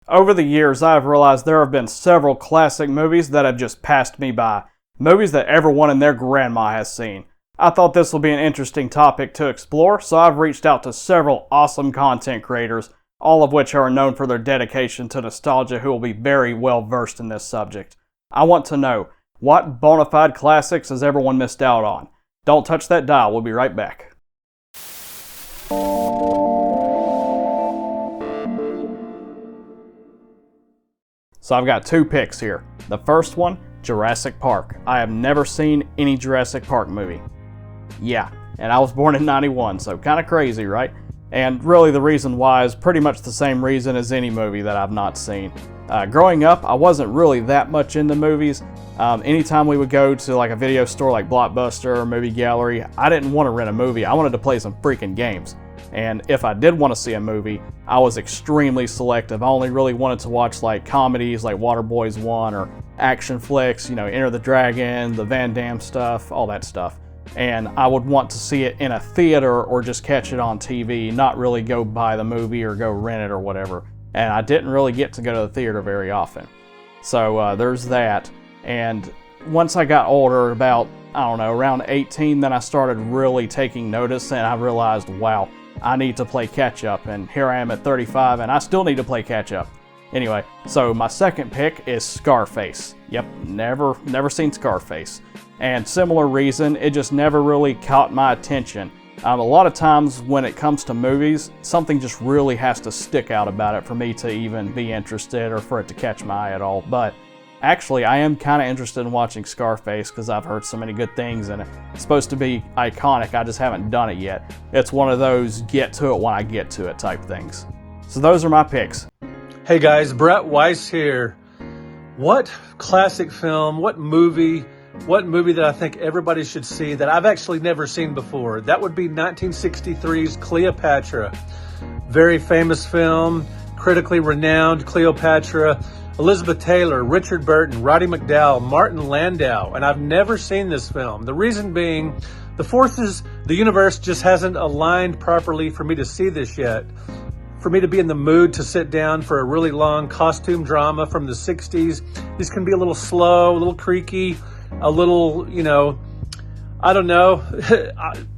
Over the years, I have realized there have been several classic movies that have just passed me by. Movies that everyone and their grandma has seen. I thought this will be an interesting topic to explore, so I've reached out to several awesome content creators, all of which are known for their dedication to nostalgia, who will be very well versed in this subject. I want to know, what bona fide classics has everyone missed out on? Don't touch that dial, we'll be right back. So I've got two picks here. The first one, Jurassic Park. I have never seen any Jurassic Park movie. Yeah, and I was born in 91, so kind of crazy, right? And really the reason why is pretty much the same reason as any movie that I've not seen. Growing up, I wasn't really that much into movies. Anytime we would go to like a video store like Blockbuster or Movie Gallery, I didn't want to rent a movie. I wanted to play some freaking games. And if I did want to see a movie, I was extremely selective. I only really wanted to watch like comedies like Waterboys 1 or action flicks, Enter the Dragon, the Van Damme stuff, all that stuff. And I would want to see it in a theater or just catch it on TV, not really go buy the movie or go rent it or whatever. And I didn't really get to go to the theater very often. So there's that. And once I got older, about, around 18, then I started really taking notice and I realized, wow, I need to play catch up, and here I am at 35 and I still need to play catch up. Anyway, so my second pick is Scarface. Yep, never seen Scarface. And similar reason, it just never really caught my attention. A lot of times when it comes to movies, something just really has to stick out about it for me to even be interested or for it to catch my eye at all. But actually, I am kind of interested in watching Scarface because I've heard so many good things and it's supposed to be iconic. I just haven't done it yet. It's one of those get to it when I get to it type things. So those are my picks. Hey guys, Brett Weiss here. What classic film, what movie that I think everybody should see that I've actually never seen before? That would be 1963's Cleopatra. Very famous film, critically renowned. Cleopatra. Elizabeth Taylor, Richard Burton, Roddy McDowall, Martin Landau, and I've never seen this film. The reason being, the universe just hasn't aligned properly for me to see this yet. For me to be in the mood to sit down for a really long costume drama from the 60s. This can be a little slow, a little creaky, a little, I don't know.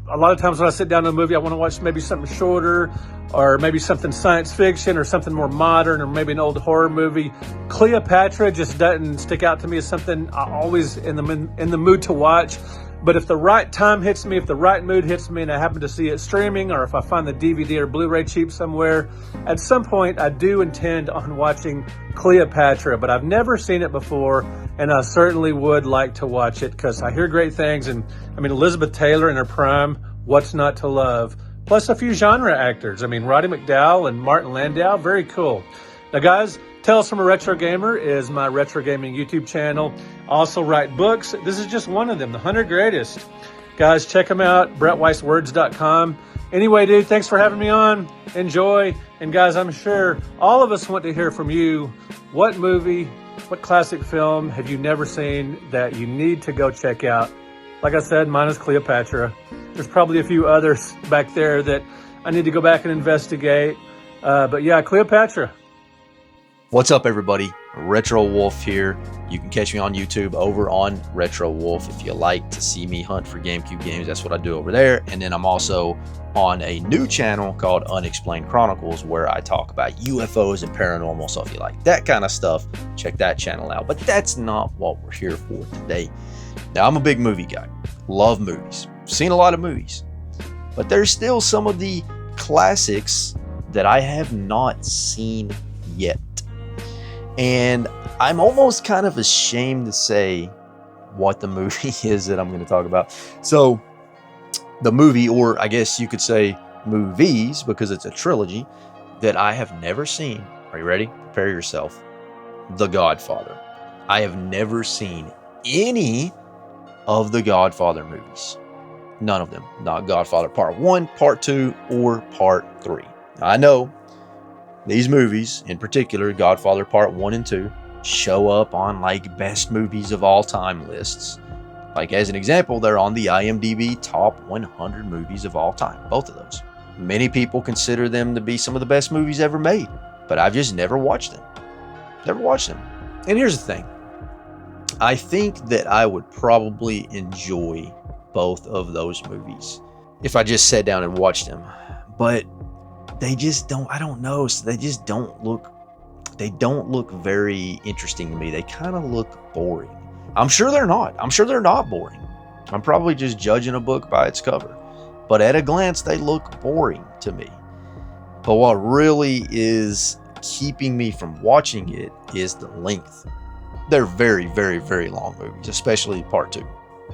A lot of times when I sit down to a movie, I want to watch maybe something shorter or maybe something science fiction or something more modern or maybe an old horror movie. Cleopatra just doesn't stick out to me as something I'm always in the mood to watch. But if the right time hits me, if the right mood hits me and I happen to see it streaming or if I find the DVD or Blu-ray cheap somewhere, at some point I do intend on watching Cleopatra, but I've never seen it before and I certainly would like to watch it because I hear great things. And Elizabeth Taylor in her prime, what's not to love? Plus a few genre actors. Roddy McDowall and Martin Landau, very cool. Now guys, Tales from a Retro Gamer is my retro gaming YouTube channel. I also write books. This is just one of them, the 100 Greatest. Guys, check them out, BrettWeissWords.com. Anyway, dude, thanks for having me on. Enjoy. And guys, I'm sure all of us want to hear from you. What movie, what classic film have you never seen that you need to go check out? Like I said, mine is Cleopatra. There's probably a few others back there that I need to go back and investigate. But yeah, Cleopatra. What's up, everybody? Retro Wolf here. You can catch me on YouTube over on Retro Wolf if you like to see me hunt for GameCube games. That's what I do over there. And then I'm also on a new channel called Unexplained Chronicles where I talk about UFOs and paranormal. So if you like that kind of stuff, check that channel out. But that's not what we're here for today. Now, I'm a big movie guy. Love movies. Seen a lot of movies. But there's still some of the classics that I have not seen yet. And I'm almost kind of ashamed to say what the movie is that I'm going to talk about. So the movie, or I guess you could say movies, because it's a trilogy that I have never seen. Are you ready? Prepare yourself. The Godfather. I have never seen any of the Godfather movies. None of them. Not Godfather Part 1, Part 2, or Part 3. Now, I know these movies, in particular, Godfather Part 1 and 2, show up on like best movies of all time lists. Like as an example, they're on the IMDb top 100 movies of all time, both of those. Many people consider them to be some of the best movies ever made. but I've just never watched them. Never watched them. And here's the thing. I think that I would probably enjoy both of those movies if I just sat down and watched them. But they just don't, I don't know. So they just don't look very interesting to me. They kind of look boring. I'm sure they're not. I'm sure they're not boring. I'm probably just judging a book by its cover. But at a glance, they look boring to me. But what really is keeping me from watching it is the length. They're very, very, very long movies, especially part 2.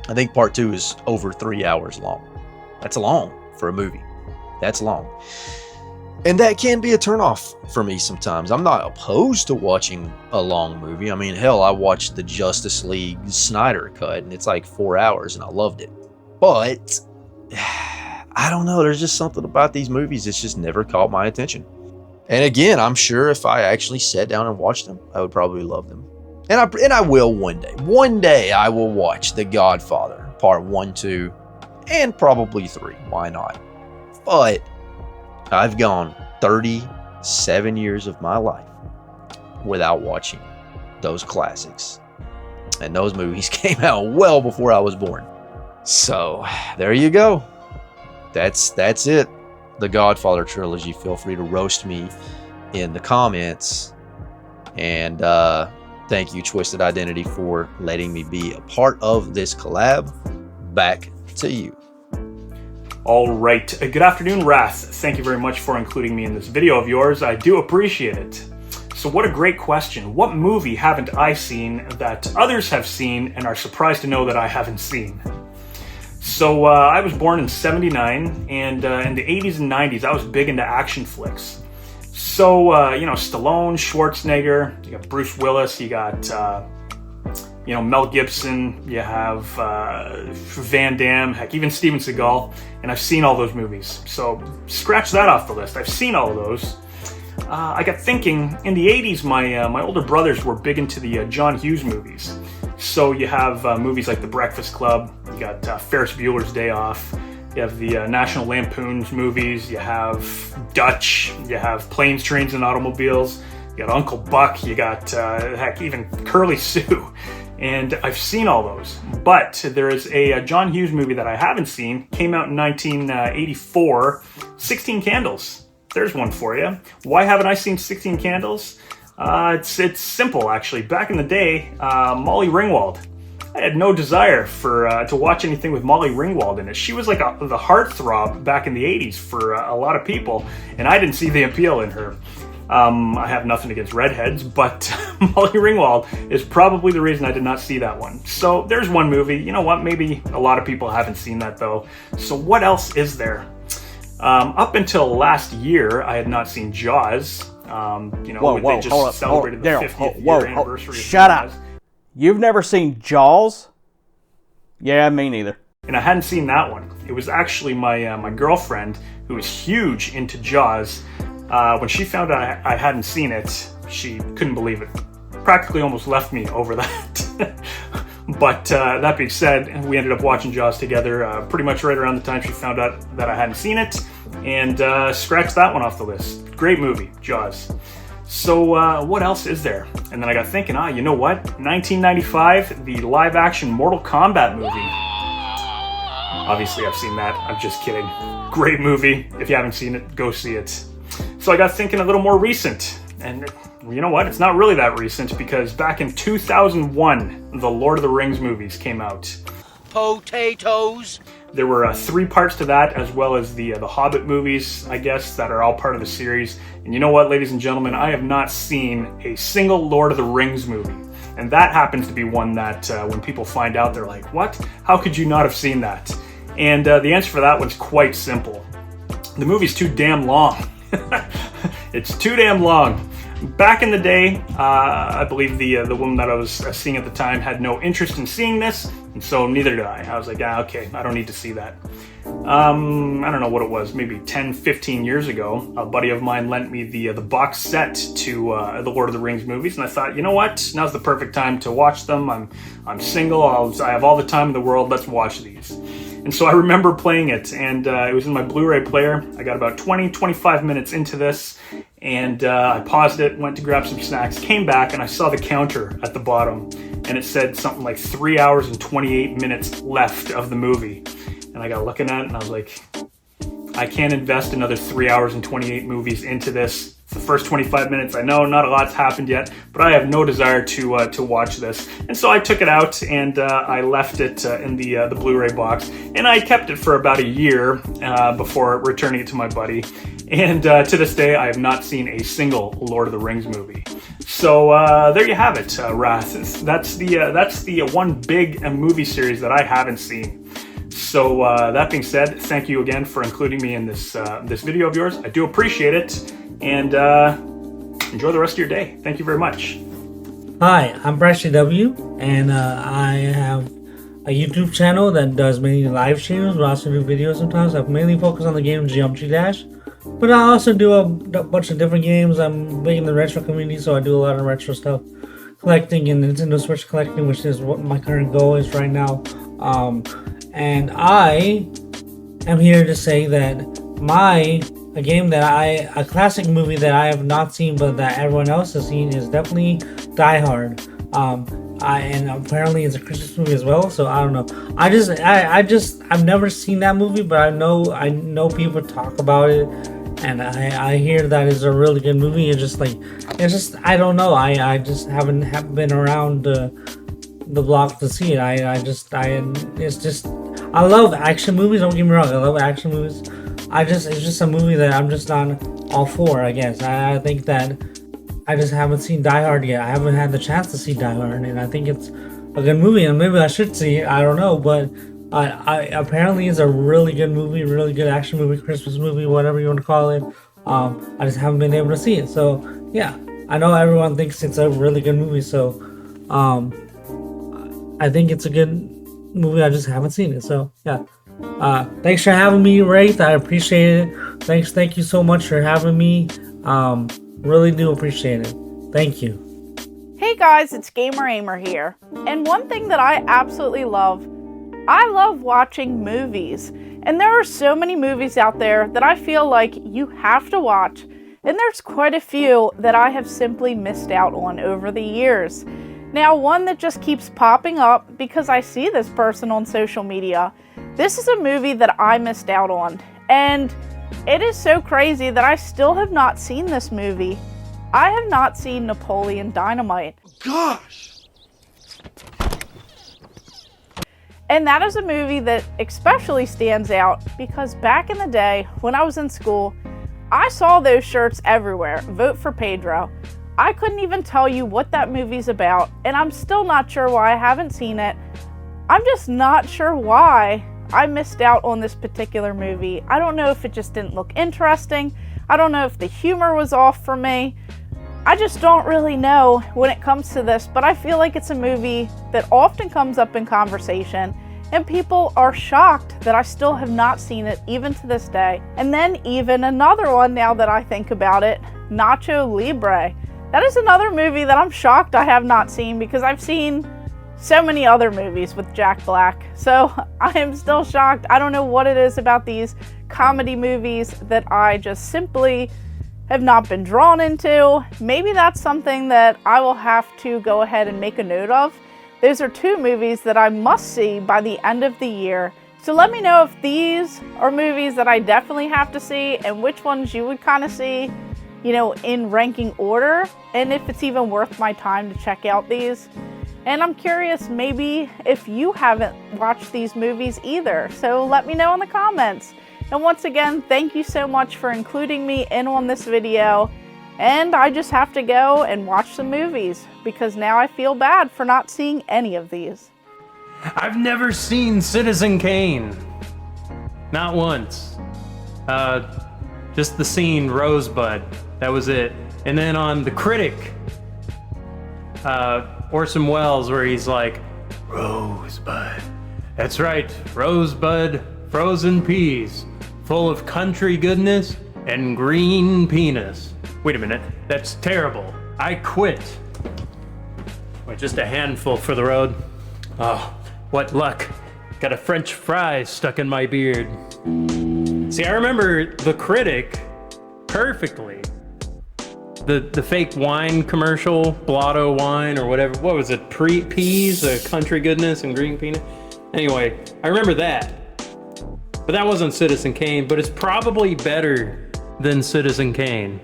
I think part 2 is over 3 hours long. That's long for a movie. That's long. And that can be a turnoff for me sometimes. I'm not opposed to watching a long movie. I mean, hell, I watched the Justice League Snyder cut, and it's like 4 hours, and I loved it. But I don't know. There's just something about these movies that's just never caught my attention. And again, I'm sure if I actually sat down and watched them, I would probably love them. And I will one day. One day I will watch The Godfather, part 1, 2, and probably 3. Why not? But I've gone 37 years of my life without watching those classics. And those movies came out well before I was born. So there you go. That's it. The Godfather trilogy. Feel free to roast me in the comments. And thank you, Twisted Identity, for letting me be a part of this collab. Back to you. All right. Good afternoon, Wrath. Thank you very much for including me in this video of yours. I do appreciate it. So what a great question. What movie haven't I seen that others have seen and are surprised to know that I haven't seen? So I was born in '79, and in the 80s and 90s, I was big into action flicks. So, Stallone, Schwarzenegger, you got Bruce Willis, you got, Mel Gibson, you have Van Damme, heck, even Steven Seagal, and I've seen all those movies. So scratch that off the list. I've seen all of those. I got thinking, in the 80s, my older brothers were big into the John Hughes movies. So you have movies like The Breakfast Club, you got Ferris Bueller's Day Off, you have the National Lampoon's movies, you have Dutch, you have Planes, Trains, and Automobiles, you got Uncle Buck, you got, even Curly Sue. And I've seen all those. But there is a John Hughes movie that I haven't seen, came out in 1984, 16 Candles. There's one for you. Why haven't I seen 16 Candles? It's simple, actually. Back in the day, Molly Ringwald. I had no desire to watch anything with Molly Ringwald in it. She was like the heartthrob back in the 80s for a lot of people, and I didn't see the appeal in her. I have nothing against redheads, but Molly Ringwald is probably the reason I did not see that one. So there's one movie. You know what? Maybe a lot of people haven't seen that, though. So what else is there? Up until last year, I had not seen Jaws. They just celebrated the 50th year anniversary of Shut Jaws. up. You've never seen Jaws? Yeah, me neither. And I hadn't seen that one. It was actually my girlfriend, who was huge into Jaws. When she found out I hadn't seen it, she couldn't believe it. Practically almost left me over that. But that being said, we ended up watching Jaws together pretty much right around the time she found out that I hadn't seen it, and scratched that one off the list. Great movie, Jaws. So what else is there? And then I got thinking, you know what? 1995, the live-action Mortal Kombat movie. Obviously, I've seen that. I'm just kidding. Great movie. If you haven't seen it, go see it. So I got thinking a little more recent. And you know what? It's not really that recent, because back in 2001, the Lord of the Rings movies came out. Potatoes. There were 3 parts to that, as well as the Hobbit movies, I guess, that are all part of the series. And you know what, ladies and gentlemen? I have not seen a single Lord of the Rings movie. And that happens to be one that when people find out, they're like, what? How could you not have seen that? And the answer for that one's quite simple. The movie's too damn long. It's too damn long. Back in the day, I believe the woman that I was seeing at the time had no interest in seeing this, and so neither did I. I was like, okay, I don't need to see that. I don't know what it was, maybe 10, 15 years ago, a buddy of mine lent me the box set to the Lord of the Rings movies, and I thought, you know what? Now's the perfect time to watch them. I'm single. I have all the time in the world. Let's watch these. And so I remember playing it, and it was in my Blu-ray player. I got about 20-25 minutes into this, and I paused it, went to grab some snacks, came back, and I saw the counter at the bottom, and it said something like 3 hours and 28 minutes left of the movie. And I got looking at it, and I was like, I can't invest another 3 hours and 28 movies into this. It's the first 25 minutes. I know not a lot's happened yet, but I have no desire to watch this. And so I took it out and I left it in the Blu-ray box, and I kept it for about a year before returning it to my buddy. And to this day, I have not seen a single Lord of the Rings movie. So there you have it, Wrath. That's the one big movie series that I haven't seen. So that being said, thank you again for including me in this video of yours. I do appreciate it, and enjoy the rest of your day. Thank you very much. Hi, I'm Brashy W, and I have a YouTube channel that does many live streams, but I also do videos sometimes. I mainly focus on the game Geometry Dash, but I also do a bunch of different games. I'm big in the retro community, so I do a lot of retro stuff, collecting and Nintendo Switch collecting, which is what my current goal is right now. And I am here to say that a classic movie that I have not seen but that everyone else has seen is definitely Die Hard. And apparently it's a Christmas movie as well, so I don't know. I've never seen that movie, but I know people talk about it, and I hear that it's a really good movie. It's just I don't know. I just haven't been around the block to see it. I love action movies. Don't get me wrong. I love action movies. It's just a movie that I'm just not all for, I guess. I think that I just haven't seen Die Hard yet. I haven't had the chance to see Die Hard, and I think it's a good movie, and maybe I should see it. I don't know, but apparently it's a really good movie, really good action movie, Christmas movie, whatever you want to call it. I just haven't been able to see it. So yeah, I know everyone thinks it's a really good movie, so I think it's a good movie. I just haven't seen it. So yeah, thanks for having me, Wraith. I appreciate it. Thank you so much for having me. Really do appreciate it. Thank you. Hey guys, it's Gamer Aimer here. And one thing that I absolutely love, I love watching movies. And there are so many movies out there that I feel like you have to watch. And there's quite a few that I have simply missed out on over the years. Now, one that just keeps popping up because I see this person on social media. This is a movie that I missed out on. And it is so crazy that I still have not seen this movie. I have not seen Napoleon Dynamite. Gosh! And that is a movie that especially stands out because back in the day when I was in school, I saw those shirts everywhere. Vote for Pedro. I couldn't even tell you what that movie's about, and I'm still not sure why I haven't seen it. I'm just not sure why I missed out on this particular movie. I don't know if it just didn't look interesting. I don't know if the humor was off for me. I just don't really know when it comes to this, but I feel like it's a movie that often comes up in conversation, and people are shocked that I still have not seen it even to this day. And then even another one, now that I think about it, Nacho Libre. That is another movie that I'm shocked I have not seen because I've seen so many other movies with Jack Black. So I am still shocked. I don't know what it is about these comedy movies that I just simply have not been drawn into. Maybe that's something that I will have to go ahead and make a note of. Those are two movies that I must see by the end of the year. So let me know if these are movies that I definitely have to see and which ones you would kind of see, you know, in ranking order, and if it's even worth my time to check out these. And I'm curious maybe if you haven't watched these movies either, so let me know in the comments. And once again, thank you so much for including me in on this video, and I just have to go and watch some movies because now I feel bad for not seeing any of these. I've never seen Citizen Kane. Not once. Just the scene Rosebud. That was it. And then on The Critic, Orson Welles, where he's like, Rosebud. That's right, Rosebud, frozen peas, full of country goodness and green penis. Wait a minute, that's terrible. I quit. Wait, just a handful for the road. Oh, what luck. Got a French fry stuck in my beard. See, I remember The Critic perfectly. The fake wine commercial, Blotto wine or whatever. What was it? Peas, Country Goodness, and Green Peanut. Anyway, I remember that. But that wasn't Citizen Kane, but it's probably better than Citizen Kane.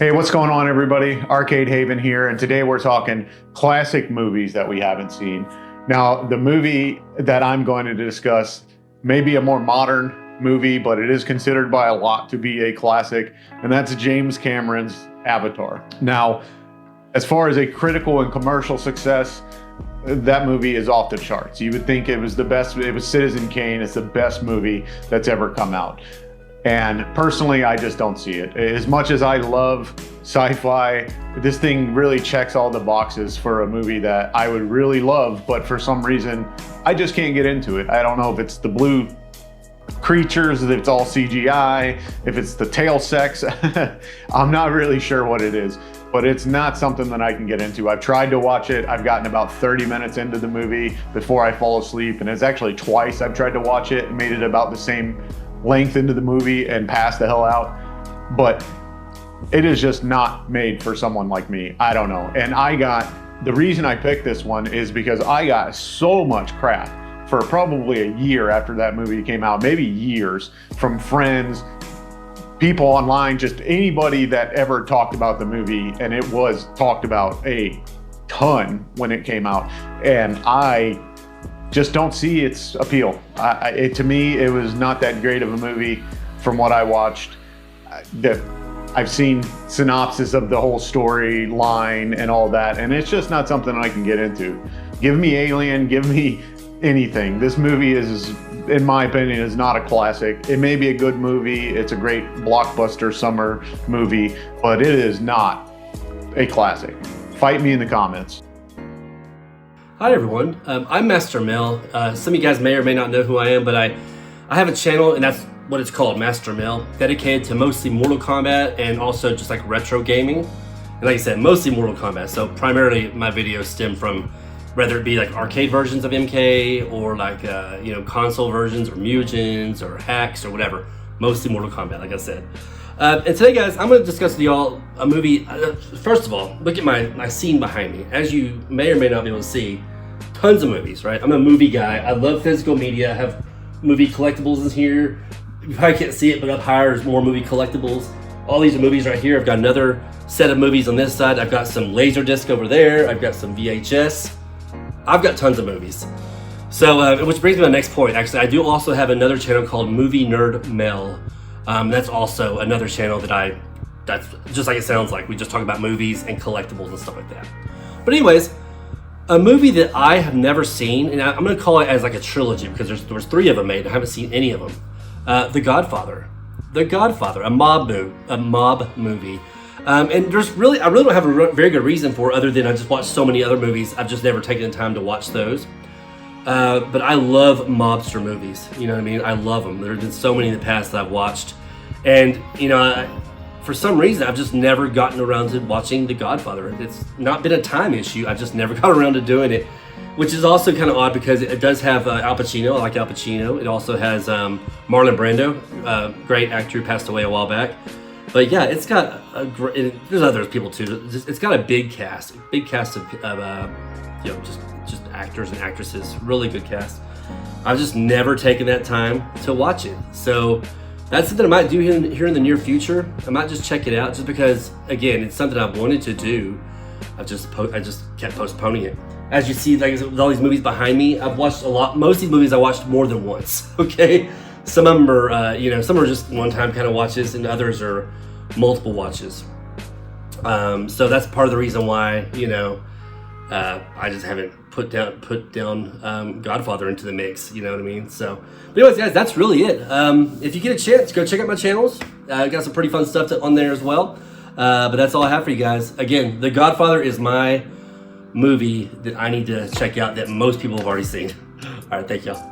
Hey, what's going on, everybody? Arcade Haven here, and today we're talking classic movies that we haven't seen. Now, the movie that I'm going to discuss may be a more modern movie, but it is considered by a lot to be a classic, and that's James Cameron's Avatar. Now, as far as a critical and commercial success, that movie is off the charts. You would think it was the best. It was Citizen Kane. It's the best movie that's ever come out. And personally, I just don't see it. As much as I love sci-fi, this thing really checks all the boxes for a movie that I would really love, but for some reason, I just can't get into it. I don't know if it's the blue creatures, if it's all CGI, if it's the tail sex. I'm not really sure what it is, but it's not something that I can get into. I've tried to watch it. I've gotten about 30 minutes into the movie before I fall asleep, and it's actually twice I've tried to watch it and made it about the same length into the movie and passed the hell out. But it is just not made for someone like me. I don't know. And the reason I picked this one is because I got so much crap for probably a year after that movie came out, maybe years, from friends, people online, just anybody that ever talked about the movie, and it was talked about a ton when it came out, and I just don't see its appeal. To me, it was not that great of a movie from what I watched. I've seen synopsis of the whole storyline and all that, and it's just not something I can get into. Give me Alien, give me anything. This movie is, in my opinion, is not a classic. It may be a good movie. It's a great blockbuster summer movie, but it is not a classic. Fight me in the comments. Hi everyone, I'm Master Mel. Some of you guys may or may not know who I am, but I have a channel, and that's what it's called, Master Mel, dedicated to mostly Mortal Kombat and also just like retro gaming. And like I said, mostly Mortal Kombat. So primarily my videos stem from whether it be like arcade versions of MK or like console versions or mutagens or hacks or whatever. Mostly Mortal Kombat, like I said. And today, guys, I'm going to discuss with y'all a movie. First of all, look at my scene behind me. As you may or may not be able to see, tons of movies, right? I'm a movie guy. I love physical media. I have movie collectibles in here. You probably can't see it, but up higher is more movie collectibles. All these are movies right here. I've got another set of movies on this side. I've got some Laserdisc over there. I've got some VHS. I've got tons of movies. So, which brings me to my next point. Actually, I do also have another channel called Movie Nerd Mel. That's also another channel that's just like it sounds like. We just talk about movies and collectibles and stuff like that. But anyways, a movie that I have never seen, and I'm going to call it as like a trilogy because there's 3 of them made. I haven't seen any of them. The Godfather. The Godfather, a mob movie. And I really don't have a very good reason for it, other than I just watched so many other movies. I've just never taken the time to watch those. But I love mobster movies. You know what I mean? I love them. There have been so many in the past that I've watched. And, for some reason, I've just never gotten around to watching The Godfather. It's not been a time issue. I've just never got around to doing it, which is also kind of odd because it does have Al Pacino. I like Al Pacino. It also has Marlon Brando, great actor who passed away a while back. But yeah, it's got there's other people too. It's got a big cast of just actors and actresses. Really good cast. I've just never taken that time to watch it. So that's something I might do here in the near future. I might just check it out, just because, again, it's something I've wanted to do. I just kept postponing it. As you see, like with all these movies behind me, I've watched a lot. Most of these movies I watched more than once. Okay, some of them are some are just one-time kind of watches, and others are multiple watches. So that's part of the reason why I just haven't put down Godfather into the mix. You know what I mean? So, but anyways, guys, that's really it. If you get a chance, go check out my channels. I got some pretty fun stuff on there as well. But that's all I have for you guys. Again, The Godfather is my movie that I need to check out that most people have already seen. All right, thank y'all.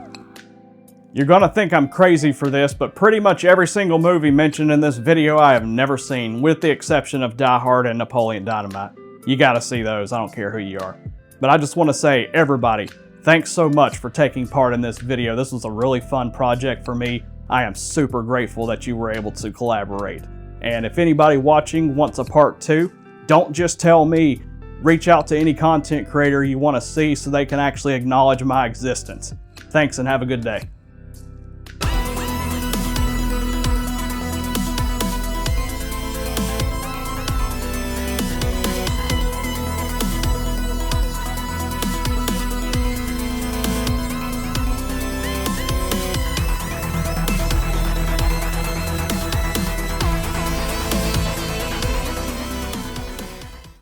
You're gonna think I'm crazy for this, but pretty much every single movie mentioned in this video I have never seen, with the exception of Die Hard and Napoleon Dynamite. You gotta see those, I don't care who you are. But I just want to say, everybody, Thanks so much for taking part in this video. This was a really fun project for me. I am super grateful that you were able to collaborate. And if anybody watching wants a part 2, don't just tell me. Reach out to any content creator you want to see so they can actually acknowledge my existence. Thanks and have a good day.